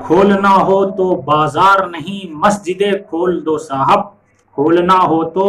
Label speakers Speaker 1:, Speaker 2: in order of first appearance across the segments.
Speaker 1: کھولنا ہو تو بازار نہیں مسجدیں کھول دو صاحب، کھولنا ہو تو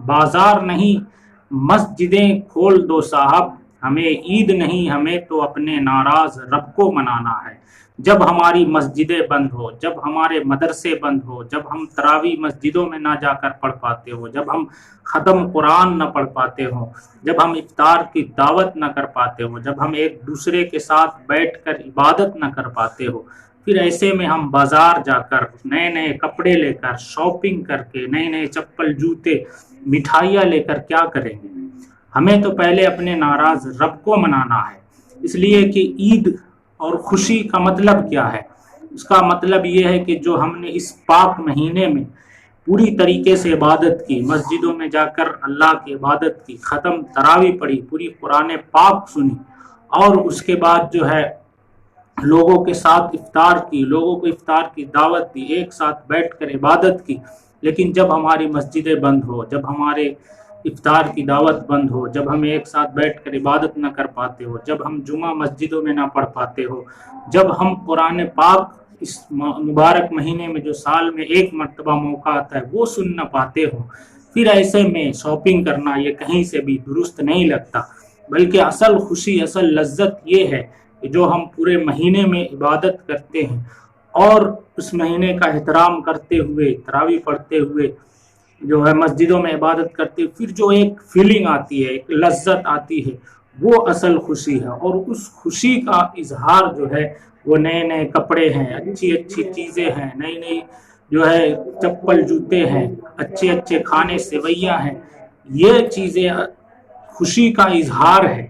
Speaker 1: بازار نہیں مسجدیں کھول دو صاحب، ہمیں عید نہیں ہمیں تو اپنے ناراض رب کو منانا ہے۔ جب ہماری مسجدیں بند ہو، جب ہمارے مدرسے بند ہو، جب ہم تراویح مسجدوں میں نہ جا کر پڑھ پاتے ہو، جب ہم ختم قرآن نہ پڑھ پاتے ہو، جب ہم افطار کی دعوت نہ کر پاتے ہو، جب ہم ایک دوسرے کے ساتھ بیٹھ کر عبادت نہ کر پاتے ہو، پھر ایسے میں ہم بازار جا کر نئے نئے کپڑے لے کر شاپنگ کر کے نئے نئے چپل جوتے مٹھائیاں لے کر کیا کریں گے؟ ہمیں تو پہلے اپنے ناراض رب کو منانا ہے۔ اس لیے کہ عید اور خوشی کا مطلب کیا ہے؟ اس کا مطلب یہ ہے کہ جو ہم نے اس پاک مہینے میں پوری طریقے سے عبادت کی، مسجدوں میں جا کر اللہ کی عبادت کی، ختم تراویح پڑھی، پوری قرآن پاک سنی، اور اس کے بعد جو ہے لوگوں کے ساتھ افطار کی، لوگوں کو افطار کی دعوت دی، ایک ساتھ بیٹھ کر عبادت کی، لیکن جب ہماری مسجدیں بند ہو، جب ہمارے افطار کی دعوت بند ہو، جب ہم ایک ساتھ بیٹھ کر عبادت نہ کر پاتے ہو، جب ہم جمعہ مسجدوں میں نہ پڑھ پاتے ہو، جب ہم قرآن پاک اس مبارک مہینے میں جو سال میں ایک مرتبہ موقع آتا ہے وہ سن نہ پاتے ہو، پھر ایسے میں شاپنگ کرنا یہ کہیں سے بھی درست نہیں لگتا۔ بلکہ اصل خوشی، اصل لذت یہ ہے کہ جو ہم پورے مہینے میں عبادت کرتے ہیں اور اس مہینے کا احترام کرتے ہوئے، تراویح پڑھتے ہوئے جو ہے مسجدوں میں عبادت کرتے ہوئے پھر جو ایک فیلنگ آتی ہے، ایک لذت آتی ہے، وہ اصل خوشی ہے۔ اور اس خوشی کا اظہار جو ہے وہ نئے نئے کپڑے ہیں، اچھی اچھی چیزیں ہیں، نئی نئی جو ہے چپل جوتے ہیں، اچھے اچھے کھانے سیویاں ہیں، یہ چیزیں خوشی کا اظہار ہے۔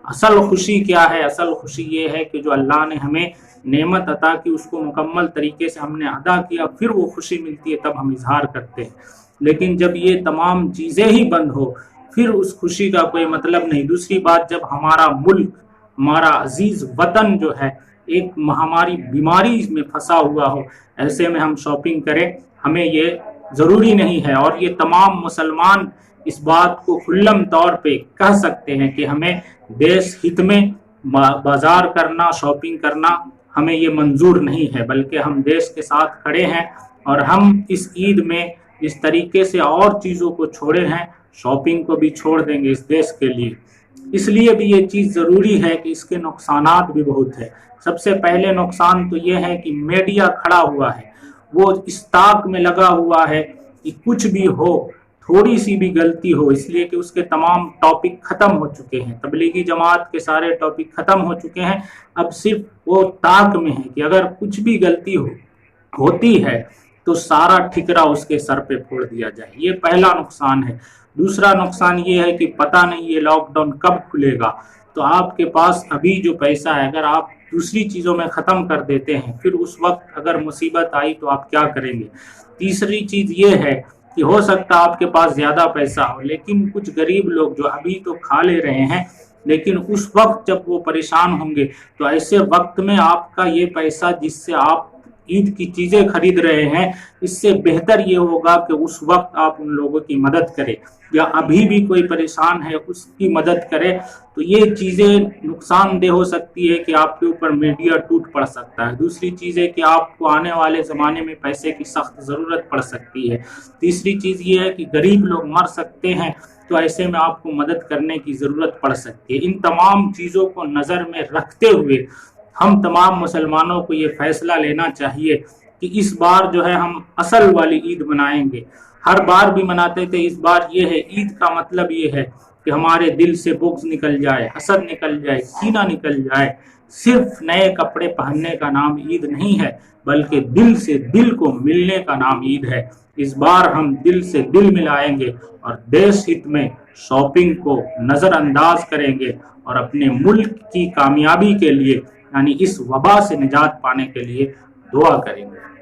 Speaker 1: اصل خوشی کیا ہے؟ اصل خوشی یہ ہے کہ جو اللہ نے ہمیں نعمت عطا کی اس کو مکمل طریقے سے ہم نے ادا کیا، پھر وہ خوشی ملتی ہے، تب ہم اظہار کرتے ہیں۔ لیکن جب یہ تمام چیزیں ہی بند ہو پھر اس خوشی کا کوئی مطلب نہیں۔ دوسری بات، جب ہمارا ملک، ہمارا عزیز وطن جو ہے ایک ہماری بیماری میں پھنسا ہوا ہو، ایسے میں ہم شاپنگ کریں، ہمیں یہ ضروری نہیں ہے۔ اور یہ تمام مسلمان اس بات کو کھلم طور پہ کہہ سکتے ہیں کہ ہمیں دیش ہت میں بازار کرنا، شاپنگ کرنا ہمیں یہ منظور نہیں ہے، بلکہ ہم دیش کے ساتھ کھڑے ہیں اور ہم اس عید میں اس طریقے سے اور چیزوں کو چھوڑے ہیں، شاپنگ کو بھی چھوڑ دیں گے اس دیش کے لیے۔ اس لیے بھی یہ چیز ضروری ہے کہ اس کے نقصانات بھی بہت ہیں۔ سب سے پہلے نقصان تو یہ ہے کہ میڈیا کھڑا ہوا ہے، وہ اس طاق میں لگا ہوا ہے کہ کچھ بھی ہو، تھوڑی سی بھی غلطی ہو، اس لیے کہ اس کے تمام ٹاپک ختم ہو چکے ہیں، تبلیغی جماعت کے سارے ٹاپک ختم ہو چکے ہیں، اب صرف وہ طاق میں ہے کہ اگر کچھ بھی غلطی ہوتی ہے تو سارا ٹھکرا اس کے سر پہ پھوڑ دیا جائے۔ یہ پہلا نقصان ہے۔ دوسرا نقصان یہ ہے کہ پتہ نہیں یہ لاک ڈاؤن کب کھلے گا، تو آپ کے پاس ابھی جو پیسہ ہے اگر آپ دوسری چیزوں میں ختم کر دیتے ہیں، پھر اس وقت اگر مصیبت آئی تو آپ کیا کریں گے؟ تیسری چیز یہ ہے کہ ہو سکتا آپ کے پاس زیادہ پیسہ ہو، لیکن کچھ غریب لوگ جو ابھی تو کھا لے رہے ہیں، لیکن اس وقت جب وہ پریشان ہوں گے تو ایسے وقت میں آپ کا یہ پیسہ جس سے آپ عید کی چیزیں خرید رہے ہیں، اس سے بہتر یہ ہوگا کہ اس وقت آپ ان لوگوں کی مدد کریں، یا ابھی بھی کوئی پریشان ہے اس کی مدد کرے۔ تو یہ چیزیں نقصان دہ ہو سکتی ہے کہ آپ کے اوپر میڈیا ٹوٹ پڑ سکتا ہے۔ دوسری چیز ہے کہ آپ کو آنے والے زمانے میں پیسے کی سخت ضرورت پڑ سکتی ہے۔ تیسری چیز یہ ہے کہ غریب لوگ مر سکتے ہیں، تو ایسے میں آپ کو مدد کرنے کی ضرورت پڑ سکتی ہے۔ ان تمام چیزوں کو نظر میں رکھتے ہوئے ہم تمام مسلمانوں کو یہ فیصلہ لینا چاہیے کہ اس بار جو ہے ہم اصل والی عید منائیں گے۔ ہر بار بھی مناتے تھے، اس بار یہ ہے، عید کا مطلب یہ ہے کہ ہمارے دل سے بغض نکل جائے، حسد نکل جائے، کینہ نکل جائے۔ صرف نئے کپڑے پہننے کا نام عید نہیں ہے، بلکہ دل سے دل کو ملنے کا نام عید ہے۔ اس بار ہم دل سے دل ملائیں گے اور دیش ہت میں شاپنگ کو نظر انداز کریں گے اور اپنے ملک کی کامیابی کے لیے، یعنی اس وبا سے نجات پانے کے لیے دعا کریں گے۔